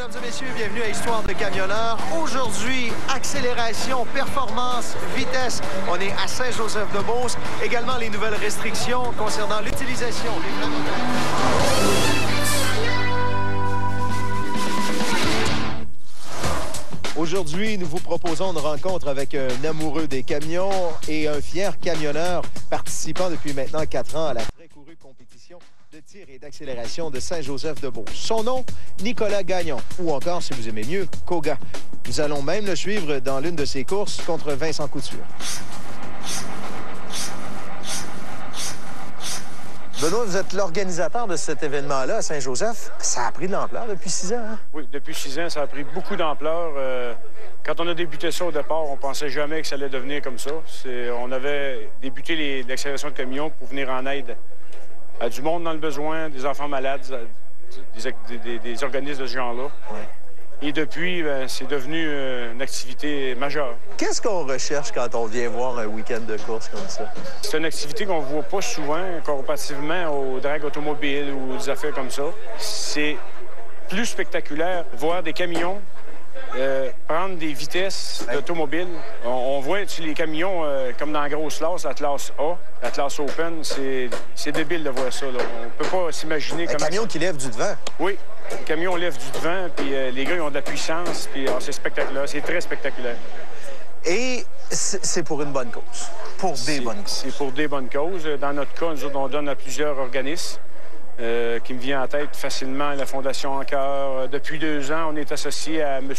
Mesdames et messieurs, bienvenue à Histoire de camionneur. Aujourd'hui, accélération, performance, vitesse. On est à Saint-Joseph-de-Beauce. Également, les nouvelles restrictions concernant l'utilisation des freins moteurs. Aujourd'hui, nous vous proposons une rencontre avec un amoureux des camions et un fier camionneur participant depuis maintenant 4 ans à la très courue compétition de tir et d'accélération de Saint-Joseph-de-Beauce. Son nom, Nicolas Gagnon, ou encore, si vous aimez mieux, Koga. Nous allons même le suivre dans l'une de ses courses contre Vincent Couture. Benoît, vous êtes l'organisateur de cet événement-là à Saint-Joseph. Ça a pris de l'ampleur depuis 6 ans, hein? Oui, depuis 6 ans, ça a pris beaucoup d'ampleur. Quand on a débuté ça au départ, on pensait jamais que ça allait devenir comme ça. On avait débuté l'accélération de camions pour venir en aide à du monde dans le besoin, des enfants malades, des organismes de ce genre-là. Ouais. Et depuis, c'est devenu une activité majeure. Qu'est-ce qu'on recherche quand on vient voir un week-end de course comme ça? C'est une activité qu'on ne voit pas souvent comparativement aux dragues automobiles ou des affaires comme ça. C'est plus spectaculaire voir des camions prendre des vitesses d'automobile. On voit les camions comme dans la grosse classe, la classe A, la classe Open. C'est débile de voir ça, là. On ne peut pas s'imaginer comment... Un camion qui lève du devant. Oui. Les camions lèvent du devant, puis les gars, ils ont de la puissance, puis c'est spectaculaire. C'est très spectaculaire. Et c'est pour une bonne cause. Pour des bonnes causes. C'est pour des bonnes causes. Dans notre cas, nous autres, on donne à plusieurs organismes qui me vient en tête facilement, la Fondation Encœur. Depuis 2 ans, on est associé à M.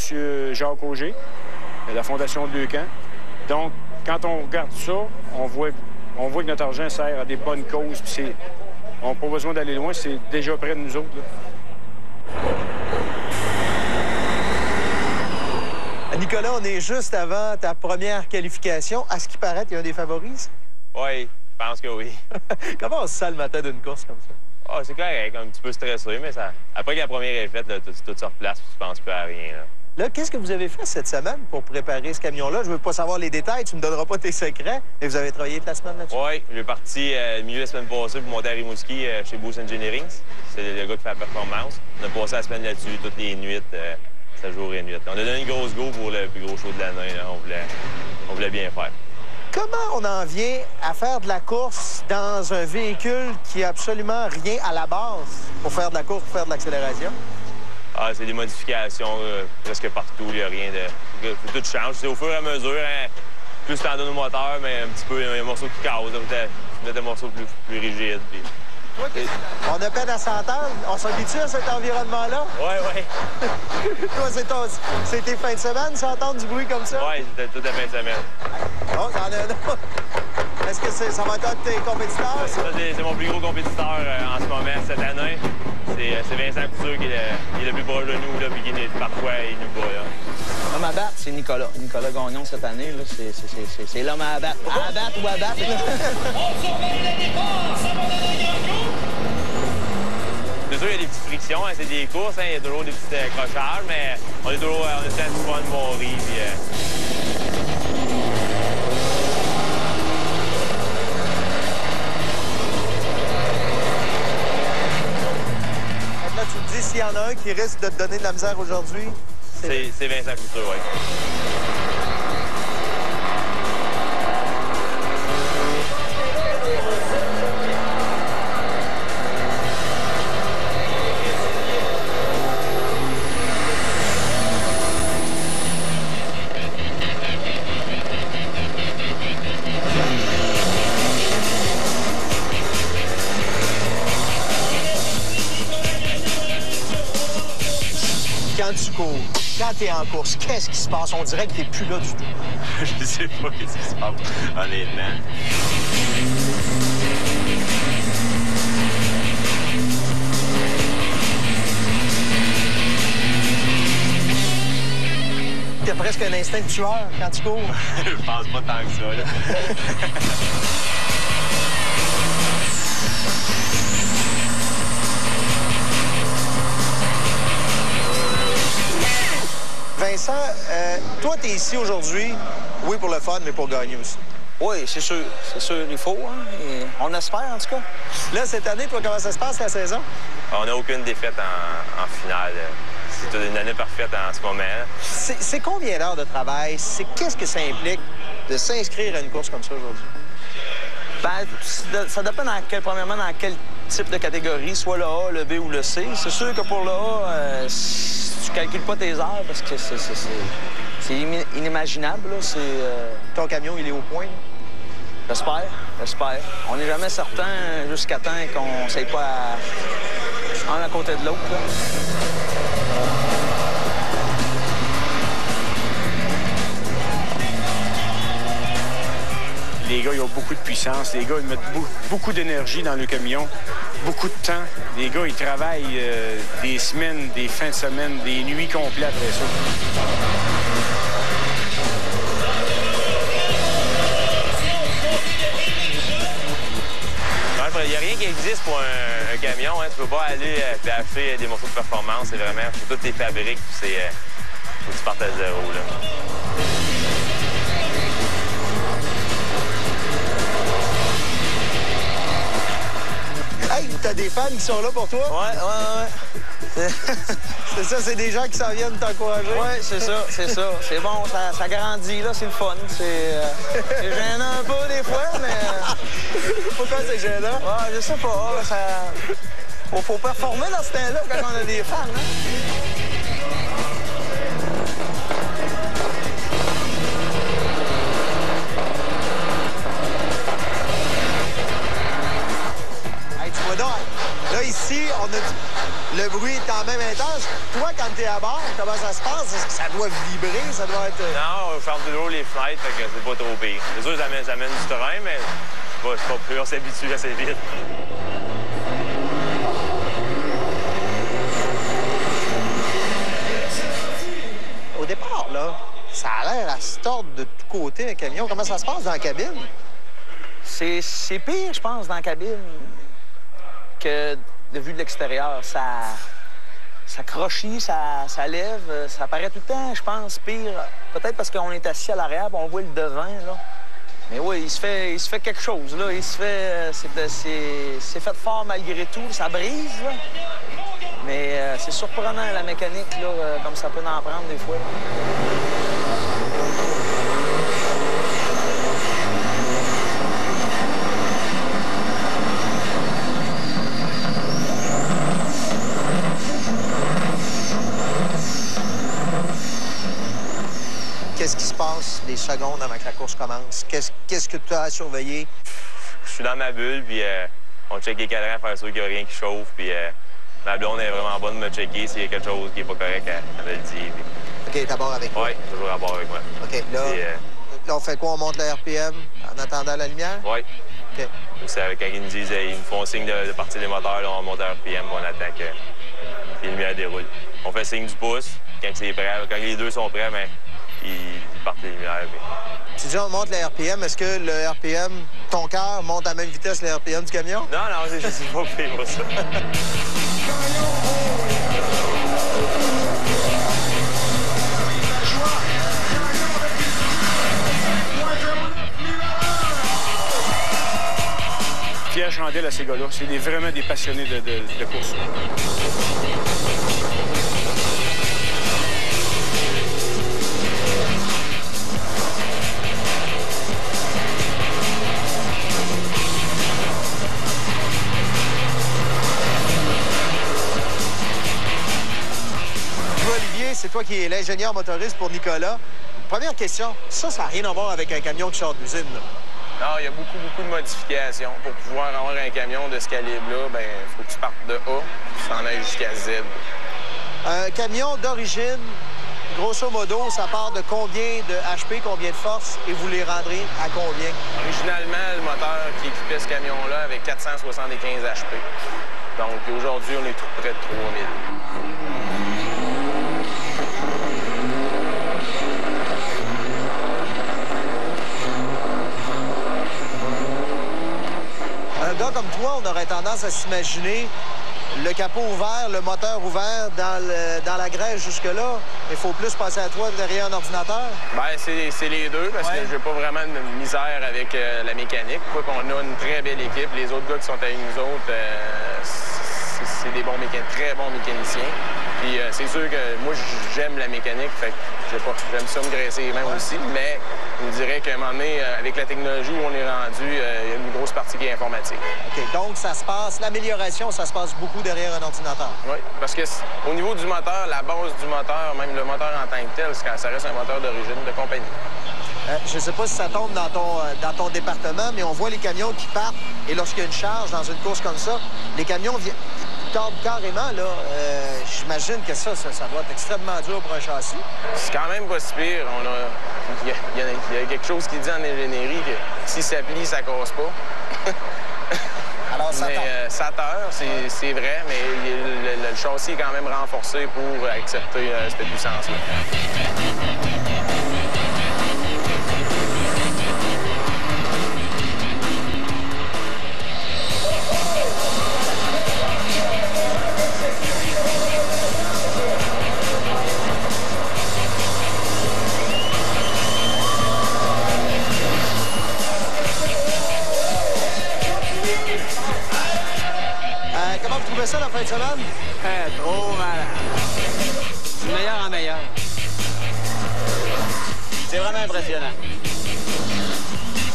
Jacques Auger, la Fondation Deux Camps. Donc, quand on regarde ça, on voit que notre argent sert à des bonnes causes, puis on n'a pas besoin d'aller loin, c'est déjà près de nous autres, là. Nicolas, on est juste avant ta première qualification. À ce qui paraît, il y a un des favoris? Oui, je pense que oui. Comment on se sent le matin d'une course comme ça? Ah, c'est correct, un petit peu stressé, mais ça... après que la première est faite, là, tout se replace, tu penses plus à rien. Là, qu'est-ce que vous avez fait cette semaine pour préparer ce camion-là? Je veux pas savoir les détails, tu me donneras pas tes secrets, mais vous avez travaillé toute la semaine là-dessus? Oui, j'ai parti milieu de la semaine passée pour monter à Rimouski chez Boost Engineering. C'est le gars qui fait la performance. On a passé la semaine là-dessus, toutes les nuits, 7 jours et nuits. On a donné une grosse go pour le plus gros show de l'année. On voulait bien faire. Comment on en vient à faire de la course dans un véhicule qui n'a absolument rien à la base pour faire de la course, pour faire de l'accélération? Ah, c'est des modifications presque partout, il n'y a rien de... Tout change. C'est au fur et à mesure, hein, plus tu en donnes au moteur, mais un petit peu, il y a un morceau qui casse, tu mets des morceaux plus rigides. Puis... On a peine à s'entendre. On s'habitue à cet environnement-là? Oui. Toi, c'est tes fins de semaine, s'entendre du bruit comme ça? Oui, c'était toute la fin de semaine. Oh, t'en as un autre. Est-ce que ça va être un de tes compétiteurs? Ça, c'est mon plus gros compétiteur en ce moment, cette année. C'est Vincent Couture qui est le plus proche de nous, là, puis qui parfois il nous bat. L'homme à battre, c'est Nicolas. Nicolas Gagnon, cette année, là, c'est l'homme à battre. À battre ou à battre? On surveille le départ, ça va donner un coup. C'est sûr, il y a des petites frictions, hein, c'est des courses, hein, il y a toujours des petits accrochages, mais on est toujours on est du fun, bon riz, puis... Là, tu te dis, s'il y en a un qui risque de te donner de la misère aujourd'hui... C'est Vincent Couture, oui. Quand tu cours, quand tu es en course, qu'est-ce qui se passe? On dirait que tu n'es plus là du tout. Je sais pas ce qui se passe, honnêtement. Tu as presque un instinct de tueur quand tu cours. Je pense pas tant que ça, là. Vincent, toi, tu es ici aujourd'hui, oui, pour le fun, mais pour gagner aussi. Oui, c'est sûr, il faut. Hein? Et on espère, en tout cas. Là, cette année, toi, comment ça se passe, la saison? On n'a aucune défaite en finale. C'est une année parfaite en ce moment. C'est combien d'heures de travail? Qu'est-ce que ça implique de s'inscrire à une course comme ça aujourd'hui? Ben, ça dépend premièrement dans quel type de catégorie, soit le A, le B ou le C. C'est sûr que pour le A, tu calcules pas tes heures parce que c'est inimaginable. Ton camion, il est au point. J'espère. On n'est jamais certain jusqu'à temps qu'on ne s'aille pas un à côté de l'autre. Les gars, ils ont beaucoup de puissance. Les gars, ils mettent beaucoup d'énergie dans le camion, beaucoup de temps. Les gars, ils travaillent des semaines, des fins de semaine, des nuits complètes après ça. Il n'y a rien qui existe pour un camion. Hein. Tu peux pas aller acheter des morceaux de performance. C'est vraiment, tout est fabrique, faut que tu partes à zéro. Là. Hey, t'as des fans qui sont là pour toi? Ouais. C'est ça, c'est des gens qui s'en viennent t'encourager? Oui, c'est ça. C'est bon, ça grandit, là, c'est le fun. C'est gênant un peu des fois, mais... Pourquoi c'est gênant? Ouais, je sais pas. Faut performer dans ce temps-là quand on a des fans, hein? Là, ici, le bruit est quand même intense. Toi, quand t'es à bord, comment ça se passe? Est-ce que ça doit vibrer? Ça doit être... Non, on ferme de l'eau les fenêtres, fait que c'est pas trop pire. C'est sûr que ça amène du terrain, mais c'est pas plus. On s'habitue assez vite. Au départ, là, ça a l'air à se tordre de tous côtés, un camion. Comment ça se passe dans la cabine? C'est pire, je pense, dans la cabine que de vue de l'extérieur. Ça crochit, ça lève, ça paraît tout le temps, je pense, pire. Peut-être parce qu'on est assis à l'arrière, on voit le devant, là. Mais oui, il se fait quelque chose, là. C'est fait fort malgré tout. Ça brise, là. Mais c'est surprenant, la mécanique, là, comme ça peut en prendre des fois. Qu'est-ce qui se passe des secondes avant que la course commence? Qu'est-ce que tu as à surveiller? Je suis dans ma bulle, puis on check les cadrans, faire sûr qu'il n'y a rien qui chauffe, puis ma blonde est vraiment bonne de me checker s'il y a quelque chose qui n'est pas correct, elle me le dit. Puis... OK, t'es à bord avec moi? Oui, toujours à bord avec moi. OK, là, on fait quoi? On monte le RPM en attendant la lumière? Oui. OK. C'est quand ils nous disent, ils nous font signe de partir des moteurs, là, on monte le RPM, puis on attend que les lumières déroulent. On fait signe du pouce, quand c'est prêt, quand les deux sont prêts, bien, ils partent les lumières. Puis... Tu dis on monte le RPM, est-ce que le RPM, ton cœur, monte à la même vitesse que le RPM du camion? Non, c'est pas pire pour ça. Pierre Chandel à ces gars-là, c'est vraiment des passionnés de course. Olivier, c'est toi qui es l'ingénieur motoriste pour Nicolas. Première question, ça n'a rien à voir avec un camion qui sort de l'usine, là? Non, il y a beaucoup de modifications. Pour pouvoir avoir un camion de ce calibre-là, bien, il faut que tu partes de A, puis tu t'en ailles jusqu'à Z. Un camion d'origine, grosso modo, ça part de combien de HP, combien de force, et vous les rendrez à combien? Originalement, le moteur qui équipait ce camion-là avait 475 HP. Donc aujourd'hui, on est tout près de 3000. Un gars comme toi, on aurait tendance à s'imaginer le capot ouvert, le moteur ouvert dans la grève jusque-là. Il faut plus passer à toi derrière un ordinateur? Bien, c'est les deux, parce que j'ai pas vraiment de misère avec la mécanique. Quoi qu'on a une très belle équipe. Les autres gars qui sont avec nous autres, c'est des bons très bons mécaniciens. Puis c'est sûr que moi, j'aime la mécanique, fait que j'aime ça me graisser les mains aussi, mais je vous dirais qu'à un moment donné, avec la technologie où on est rendu, il y a une grosse partie qui est informatique. OK, donc ça se passe, l'amélioration, ça se passe beaucoup derrière un ordinateur. Oui, parce que au niveau du moteur, la base du moteur, même le moteur en tant que tel, ça reste un moteur d'origine de compagnie. Je ne sais pas si ça tombe dans ton département, mais on voit les camions qui partent et lorsqu'il y a une charge dans une course comme ça, les camions tombent carrément, là. J'imagine que ça doit être extrêmement dur pour un châssis. C'est quand même pas si pire. Il y a quelque chose qui dit en ingénierie que si ça plie, ça casse pas. Alors, ça ça teure, c'est vrai, mais le châssis est quand même renforcé pour accepter cette puissance-là. Comment vous trouvez ça la fin de semaine? Trop malade. Du meilleur en meilleur. C'est vraiment impressionnant.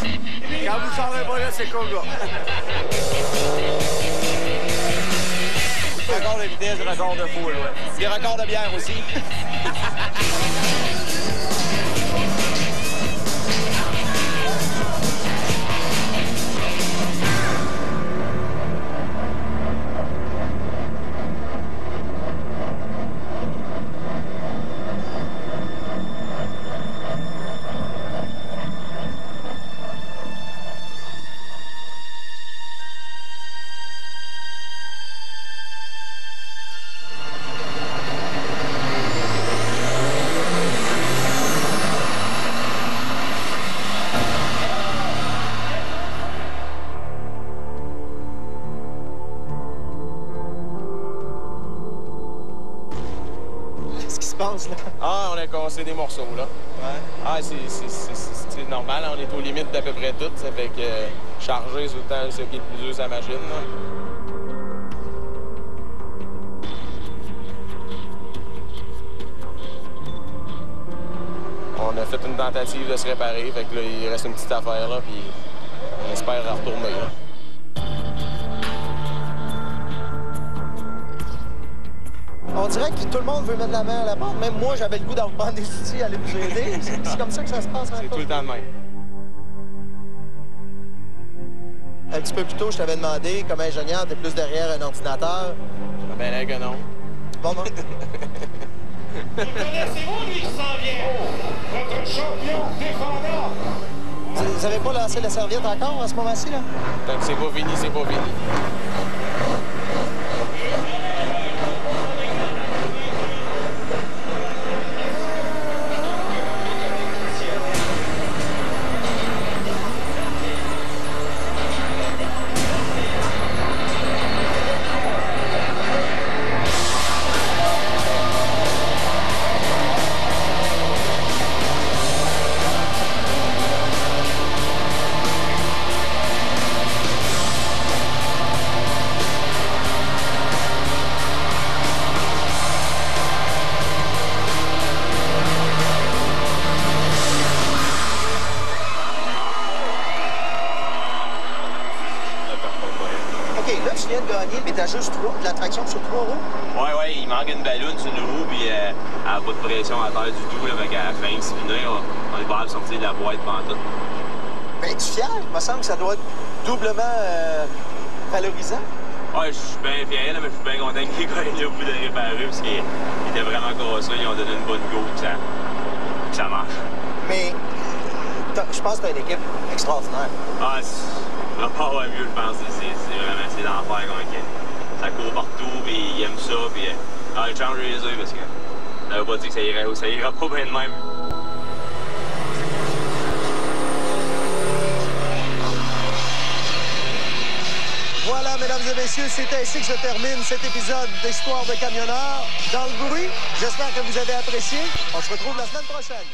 Quand vous ne sortez pas là, c'est cool, là. Record de vitesse, record de foule, ouais. Des records de bière aussi. Là. Ah, on a cassé des morceaux, là. Ouais. Ah, c'est normal, on est aux limites d'à peu près tout. Ça fait que charger, c'est le temps, ce qui est le plus dur, sa machine, là. On a fait une tentative de se réparer, fait que là, il reste une petite affaire, là, puis on espère retourner, là. On dirait que tout le monde veut mettre la main à la porte. Même moi, j'avais le goût d'en reprendre des outils, aller vous aider. C'est comme ça que ça se passe. C'est tout le temps de même. Un petit peu plus tôt, je t'avais demandé, comme ingénieur, t'es plus derrière un ordinateur. Ben là que non. Bon, non. Connaissez-vous lui qui s'en vient? Votre champion défendant. Vous n'avez pas lancé la serviette encore à ce moment-ci, là? Tant que c'est pas fini, c'est pas fini. Tu viens de gagner, mais t'as juste de la traction sur 3 roues? Ouais, il manque une ballonne sur une roue, puis elle n'a pas de pression à terre du tout, là, fait qu'à la fin, c'est fini, on est pas à sortir de la boîte pendant tout. Ben, es-tu fier? Il me semble que ça doit être doublement valorisant. Ouais, je suis bien fier, là, mais je suis bien content qu'il ait gagné au bout de le réparer, parce qu'il était vraiment cassé, ils ont donné une bonne go, puis ça marche. Mais je pense que t'as une équipe extraordinaire. Ah, on va pas avoir mieux, je pense. C'est l'enfer quand même. Ça court partout, puis il aime ça, puis il change les yeux parce que ça veut pas dire que ça ira pas bien de même. Voilà, mesdames et messieurs, c'est ainsi que se termine cet épisode d'Histoire de camionneurs dans le bruit. J'espère que vous avez apprécié. On se retrouve la semaine prochaine.